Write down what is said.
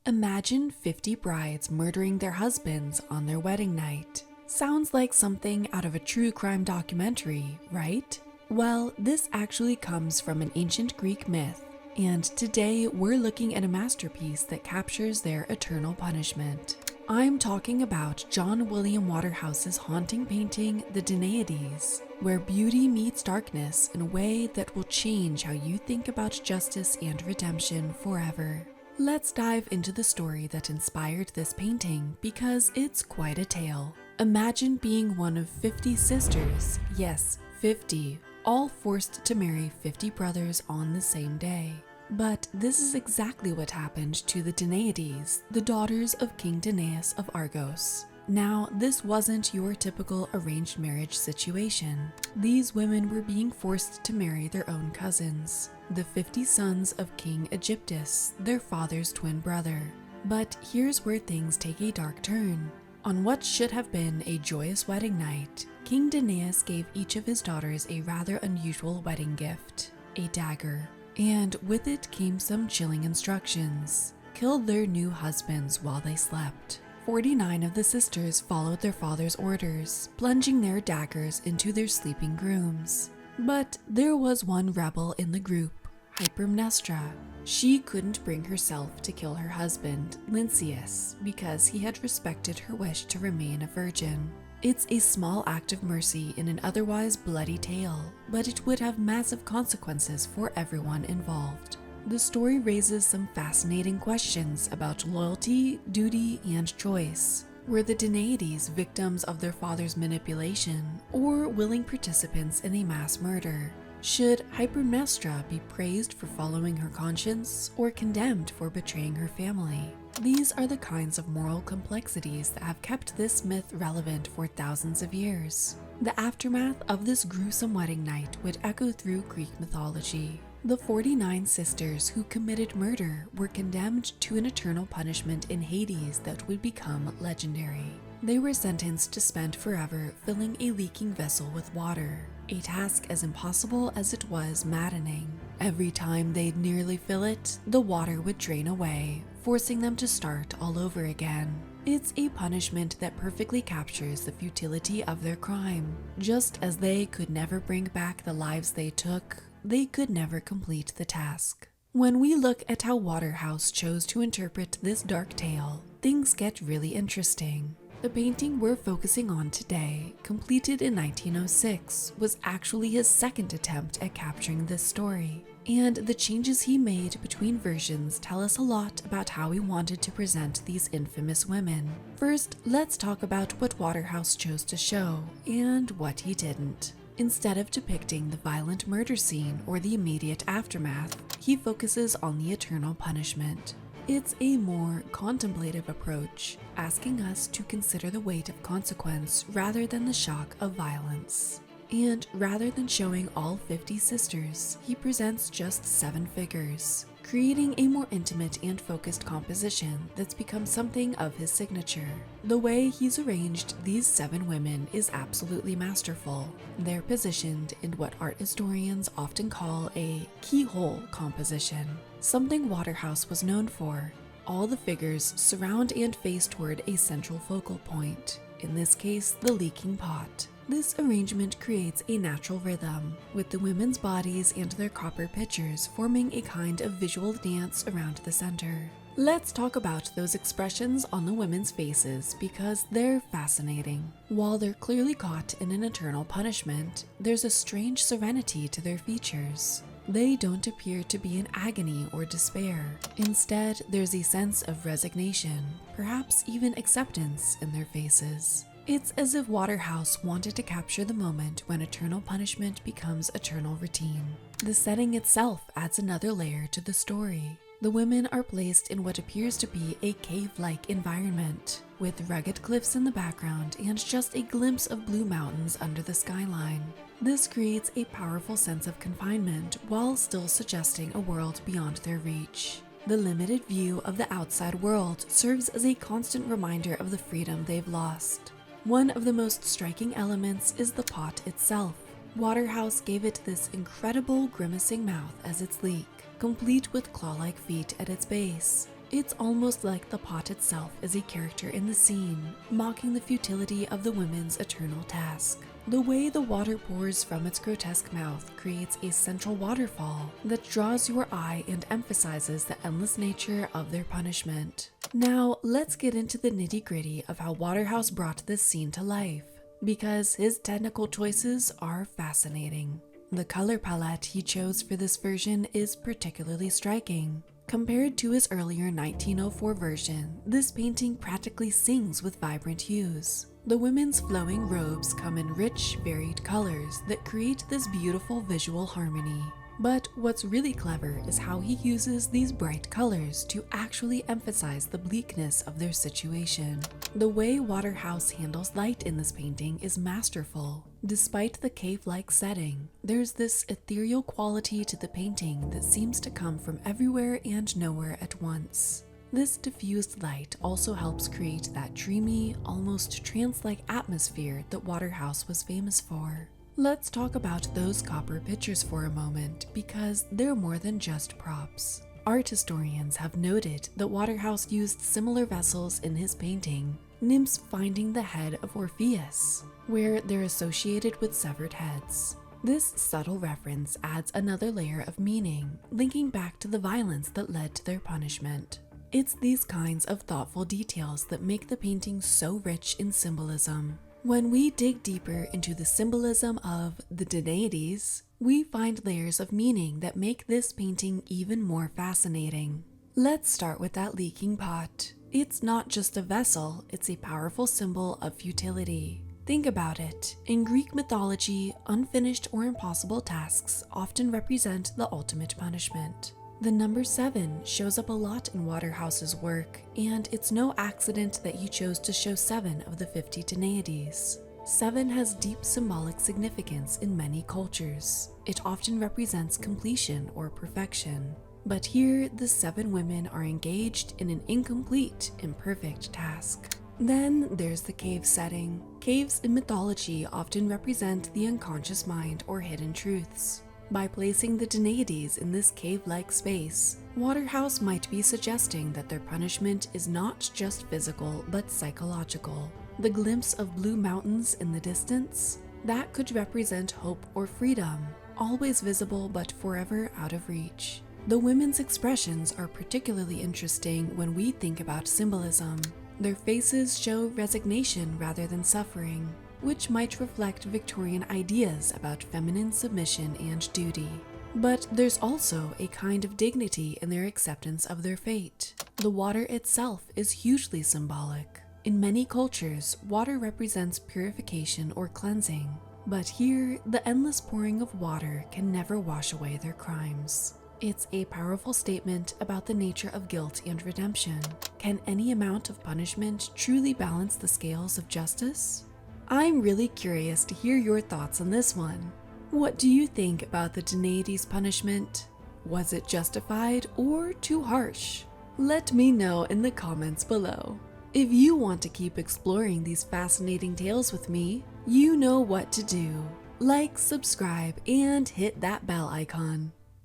Imagine 50 brides murdering their husbands on their wedding night. Sounds like something out of a true crime documentary, right? Well, this actually comes from an ancient Greek myth, and today we're looking at a masterpiece that captures their eternal punishment. I'm talking about John William Waterhouse's haunting painting, The Danaides, where beauty meets darkness in a way that will change how you think about justice and redemption forever. Let's dive into the story that inspired this painting because it's quite a tale. Imagine being one of 50 sisters, yes, 50, all forced to marry 50 brothers on the same day. But this is exactly what happened to the Danaides, the daughters of King Danaides of Argos. Now, this wasn't your typical arranged marriage situation. These women were being forced to marry their own cousins, the 50 sons of King Aegyptus, their father's twin brother. But here's where things take a dark turn. On what should have been a joyous wedding night, King Danaides gave each of his daughters a rather unusual wedding gift, a dagger. And with it came some chilling instructions. Kill their new husbands while they slept. 49 of the sisters followed their father's orders, plunging their daggers into their sleeping grooms. But there was one rebel in the group, Hypermnestra. She couldn't bring herself to kill her husband, Lynceus, because he had respected her wish to remain a virgin. It's a small act of mercy in an otherwise bloody tale, but it would have massive consequences for everyone involved. The story raises some fascinating questions about loyalty, duty, and choice. Were the Danaides victims of their father's manipulation, or willing participants in a mass murder? Should Hypermnestra be praised for following her conscience, or condemned for betraying her family? These are the kinds of moral complexities that have kept this myth relevant for thousands of years. The aftermath of this gruesome wedding night would echo through Greek mythology. The 49 sisters who committed murder were condemned to an eternal punishment in Hades that would become legendary. They were sentenced to spend forever filling a leaking vessel with water, a task as impossible as it was maddening. Every time they'd nearly fill it, the water would drain away, forcing them to start all over again. It's a punishment that perfectly captures the futility of their crime. Just as they could never bring back the lives they took, they could never complete the task. When we look at how Waterhouse chose to interpret this dark tale, things get really interesting. The painting we're focusing on today, completed in 1906, was actually his second attempt at capturing this story. And the changes he made between versions tell us a lot about how he wanted to present these infamous women. First, let's talk about what Waterhouse chose to show, and what he didn't. Instead of depicting the violent murder scene or the immediate aftermath, he focuses on the eternal punishment. It's a more contemplative approach, asking us to consider the weight of consequence rather than the shock of violence. And rather than showing all 50 sisters, he presents just 7 figures, creating a more intimate and focused composition that's become something of his signature. The way he's arranged these 7 women is absolutely masterful. They're positioned in what art historians often call a keyhole composition, something Waterhouse was known for. All the figures surround and face toward a central focal point, in this case, the leaking pot. This arrangement creates a natural rhythm, with the women's bodies and their copper pitchers forming a kind of visual dance around the center. Let's talk about those expressions on the women's faces because they're fascinating. While they're clearly caught in an eternal punishment, there's a strange serenity to their features. They don't appear to be in agony or despair. Instead, there's a sense of resignation, perhaps even acceptance in their faces. It's as if Waterhouse wanted to capture the moment when eternal punishment becomes eternal routine. The setting itself adds another layer to the story. The women are placed in what appears to be a cave-like environment, with rugged cliffs in the background and just a glimpse of blue mountains under the skyline. This creates a powerful sense of confinement while still suggesting a world beyond their reach. The limited view of the outside world serves as a constant reminder of the freedom they've lost. One of the most striking elements is the pot itself. Waterhouse gave it this incredible grimacing mouth as its leak, complete with claw-like feet at its base. It's almost like the pot itself is a character in the scene, mocking the futility of the women's eternal task. The way the water pours from its grotesque mouth creates a central waterfall that draws your eye and emphasizes the endless nature of their punishment. Now, let's get into the nitty-gritty of how Waterhouse brought this scene to life, because his technical choices are fascinating. The color palette he chose for this version is particularly striking. Compared to his earlier 1904 version, this painting practically sings with vibrant hues. The women's flowing robes come in rich, varied colors that create this beautiful visual harmony. But what's really clever is how he uses these bright colors to actually emphasize the bleakness of their situation. The way Waterhouse handles light in this painting is masterful. Despite the cave-like setting, there's this ethereal quality to the painting that seems to come from everywhere and nowhere at once. This diffused light also helps create that dreamy, almost trance-like atmosphere that Waterhouse was famous for. Let's talk about those copper pitchers for a moment, because they're more than just props. Art historians have noted that Waterhouse used similar vessels in his painting, nymphs finding the head of Orpheus, where they're associated with severed heads. This subtle reference adds another layer of meaning, linking back to the violence that led to their punishment. It's these kinds of thoughtful details that make the painting so rich in symbolism. When we dig deeper into the symbolism of the Danaides, we find layers of meaning that make this painting even more fascinating. Let's start with that leaking pot. It's not just a vessel, it's a powerful symbol of futility. Think about it. In Greek mythology, unfinished or impossible tasks often represent the ultimate punishment. The number 7 shows up a lot in Waterhouse's work, and it's no accident that he chose to show 7 of the 50 Danaides. 7 has deep symbolic significance in many cultures. It often represents completion or perfection. But here, the 7 women are engaged in an incomplete, imperfect task. Then there's the cave setting. Caves in mythology often represent the unconscious mind or hidden truths. By placing the Danaides in this cave-like space, Waterhouse might be suggesting that their punishment is not just physical but psychological. The glimpse of blue mountains in the distance? That could represent hope or freedom, always visible but forever out of reach. The women's expressions are particularly interesting when we think about symbolism. Their faces show resignation rather than suffering, which might reflect Victorian ideas about feminine submission and duty. But there's also a kind of dignity in their acceptance of their fate. The water itself is hugely symbolic. In many cultures, water represents purification or cleansing, but here, the endless pouring of water can never wash away their crimes. It's a powerful statement about the nature of guilt and redemption. Can any amount of punishment truly balance the scales of justice? I'm really curious to hear your thoughts on this one. What do you think about the Danaides punishment? Was it justified or too harsh? Let me know in the comments below. If you want to keep exploring these fascinating tales with me, you know what to do. Like, subscribe, and hit that bell icon.